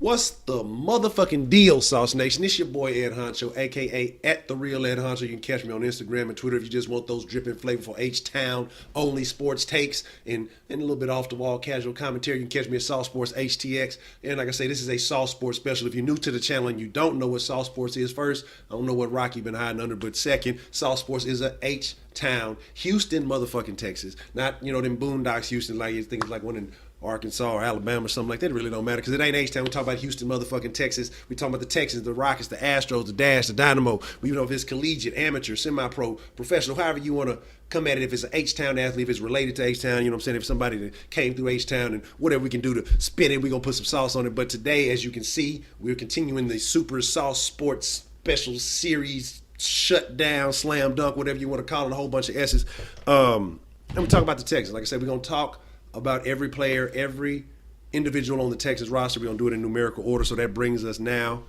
What's the motherfucking deal, Sauce Nation? It's your boy Ed Honcho, aka at the real Ed Honcho. You can catch me on Instagram and Twitter if you just want those dripping, flavorful HTOWN only sports takes and a little bit off the wall casual commentary. You can catch me at Sauce Sports HTX. And like I say, this is a Sauce Sports special. If you're new to the channel and you don't know what Sauce Sports is, first, I don't know what rock you've been hiding under, but second, Sauce Sports is a HTOWN, Houston, motherfucking Texas. Not, them Boondocks, Houston, like you think it's like one in Arkansas or Alabama or something like that. It really don't matter because it ain't H-Town. We talk about Houston, motherfucking Texas. We talk about the Texans, the Rockets, the Astros, the Dash, the Dynamo. We know if it's collegiate, amateur, semi-pro, professional, however you want to come at it. If it's an H-Town athlete, if it's related to H-Town, you know what I'm saying? If somebody that came through H-Town and whatever we can do to spin it, we're going to put some sauce on it. But today, as you can see, we're continuing the Super Sauce Sports Special Series shut down, slam dunk, whatever you want to call it, a whole bunch of S's. And we talk about the Texans. Like I said, we're going to talk about every player, every individual on the Texas roster. We're going to do it in numerical order. So that brings us now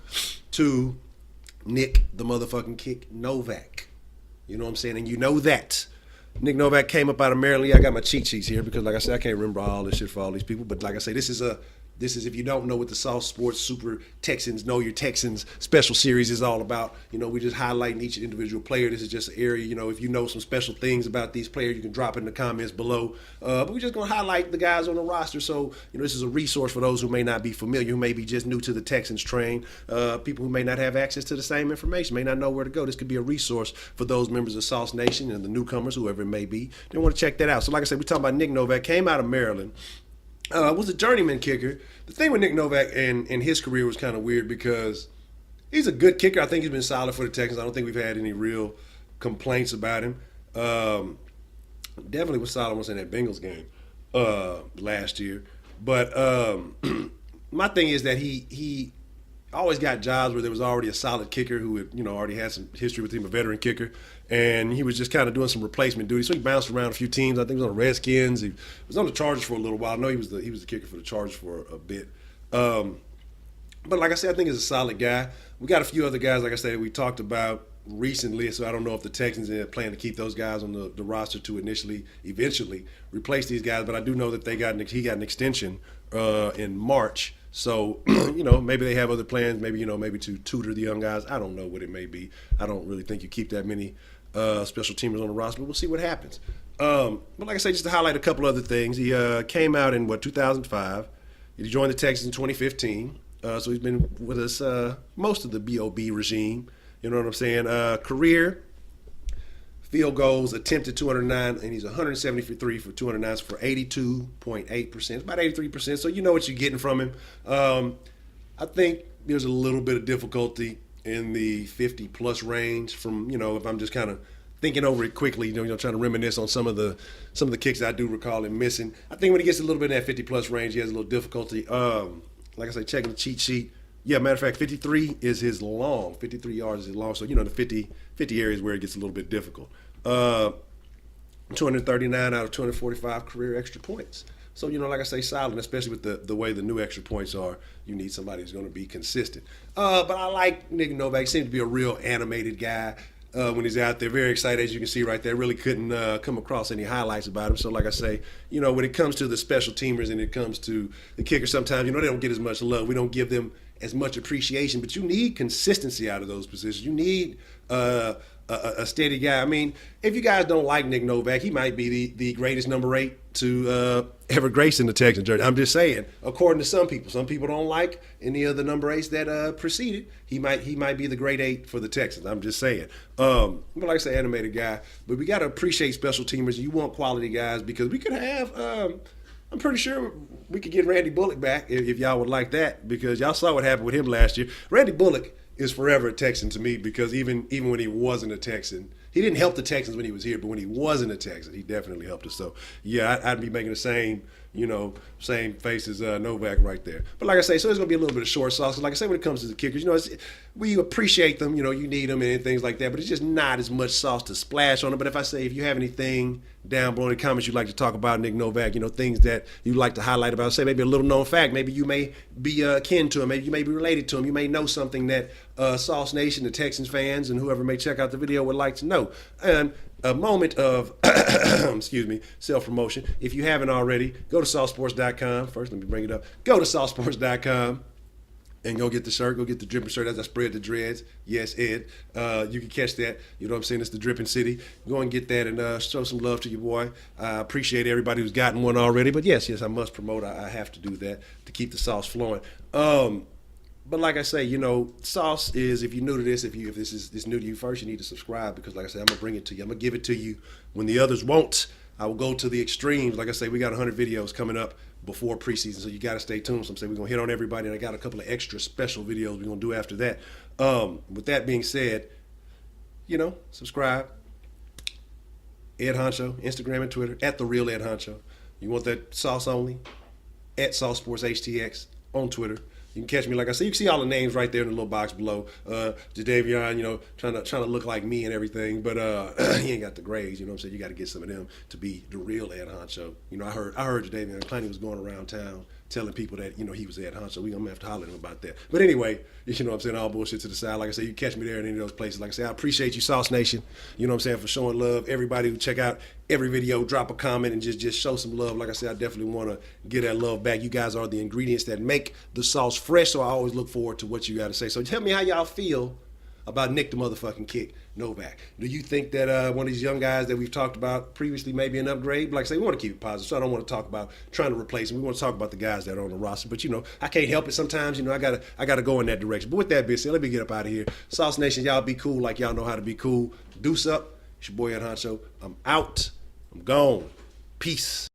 to Nick, the motherfucking kick, Novak. You know what I'm saying? And you know that. Nick Novak came up out of Maryland. Yeah, I got my cheat sheets here because, like I said, I can't remember all this shit for all these people. But like I say, this is if you don't know what the Sauce Sports Super Texans Know Your Texans special series is all about, we're just highlighting each individual player. This is just an area, if you know some special things about these players, you can drop it in the comments below. But we're just going to highlight the guys on the roster. So, this is a resource for those who may not be familiar, who may be just new to the Texans train, people who may not have access to the same information, may not know where to go. This could be a resource for those members of SauceNation and the newcomers, whoever it may be. They want to check that out. So like I said, we're talking about Nick Novak, came out of Maryland. Was a journeyman kicker. The thing with Nick Novak and his career was kind of weird because he's a good kicker. I think he's been solid for the Texans. I don't think we've had any real complaints about him. Definitely was solid once in that Bengals game last year. But my thing is that he always got jobs where there was already a solid kicker who had, already had some history with him, a veteran kicker, and he was just kind of doing some replacement duty. So he bounced around a few teams. I think he was on the Redskins. He was on the Chargers for a little while. I know he was the kicker for the Chargers for a bit. But like I said, I think he's a solid guy. We got a few other guys, like I said, we talked about recently, so I don't know if the Texans plan to keep those guys on the roster to eventually replace these guys, but I do know that he got an extension in March. So, maybe they have other plans, maybe to tutor the young guys. I don't know what it may be. I don't really think you keep that many special teamers on the roster, but we'll see what happens. But like I say, just to highlight a couple other things, he came out in, 2005. He joined the Texans in 2015. So he's been with us most of the BOB regime. You know what I'm saying? Career field goals attempted 209, and he's 173 for 209 for 82.8%. It's about 83%, so you know what you're getting from him. I think there's a little bit of difficulty in the 50-plus range from, if I'm just kind of thinking over it quickly, trying to reminisce on some of the kicks I do recall him missing. I think when he gets a little bit in that 50-plus range, he has a little difficulty. Like I say, checking the cheat sheet. Yeah, matter of fact, 53 is his long. 53 yards is his long. So, the 50 areas where it gets a little bit difficult. 239 out of 245 career extra points. So, like I say, solid, especially with the way the new extra points are. You need somebody who's going to be consistent. But I like Nick Novak. He seems to be a real animated guy when he's out there. Very excited, as you can see right there. Really couldn't come across any highlights about him. So, like I say, when it comes to the special teamers and it comes to the kicker, sometimes, they don't get as much love. We don't give them as much appreciation, but you need consistency out of those positions. You need a steady guy. I mean, if you guys don't like Nick Novak, he might be the greatest number 8 to ever grace in the Texans jersey. I'm just saying, according to some people. Some people don't like any of the number 8s that preceded. He might be the great 8 for the Texans. I'm just saying. But like I say, animated guy. But we got to appreciate special teamers. You want quality guys because we could have I'm pretty sure we could get Randy Bullock back if y'all would like that, because y'all saw what happened with him last year. Randy Bullock is forever a Texan to me because even when he wasn't a Texan, he didn't help the Texans when he was here, but when he wasn't a Texan, he definitely helped us. So, yeah, I'd be making the same face as Novak right there. But like I say, so there's going to be a little bit of short sauce. Like I say, when it comes to the kickers, we appreciate them. You need them and things like that, but it's just not as much sauce to splash on them. But if you have anything down below in the comments you'd like to talk about Nick Novak, things that you'd like to highlight about, say maybe a little known fact, maybe you may be kin to him, maybe you may be related to him, you may know something that SauceNation, the Texans fans, and whoever may check out the video would like to know. And a moment of self-promotion. If you haven't already, go to saucesports.com. First, let me bring it up. Go to saucesports.com. And go get the shirt, go get the dripping shirt as I spread the dreads. Yes, Ed. You can catch that. You know what I'm saying? It's the Dripping City. Go and get that and show some love to your boy. I appreciate everybody who's gotten one already. But yes, I must promote. I have to do that to keep the sauce flowing. But like I say, sauce is, if you're new to this, if this is new to you first, you need to subscribe because, like I said, I'm going to bring it to you. I'm going to give it to you when the others won't. I will go to the extremes. Like I say, we got 100 videos coming up before preseason, so you got to stay tuned. So I'm saying we're going to hit on everybody, and I got a couple of extra special videos we're going to do after that. With that being said, subscribe. Ed Honcho, Instagram and Twitter, at The Real Ed Honcho. You want that sauce only? At Sauce Sports HTX on Twitter. You can catch me, like I said, you can see all the names right there in the little box below. Jadavion, trying to look like me and everything, but he ain't got the grades, you know what I'm saying? You got to get some of them to be the real Ed Honcho. I heard Jadavion Clowney was going around town telling people that, he was Ed Honcho. We're going to have to holler at him about that. But anyway, you know what I'm saying, all bullshit to the side. Like I said, you can catch me there in any of those places. Like I said, I appreciate you, SauceNation, you know what I'm saying, for showing love. Everybody who check out every video, drop a comment and just show some love. Like I said, I definitely want to get that love back. You guys are the ingredients that make the sauce fresh, so I always look forward to what you got to say. So tell me how y'all feel about Nick the motherfucking kick Novak. Do you think that one of these young guys that we've talked about previously may be an upgrade? Like I say, we want to keep it positive, so I don't want to talk about trying to replace him. We want to talk about the guys that are on the roster. But, I can't help it sometimes. I gotta go in that direction. But with that being said, let me get up out of here. SauceNation, y'all be cool like y'all know how to be cool. Deuce up. It's your boy Ed Honcho. I'm out. I'm gone. Peace.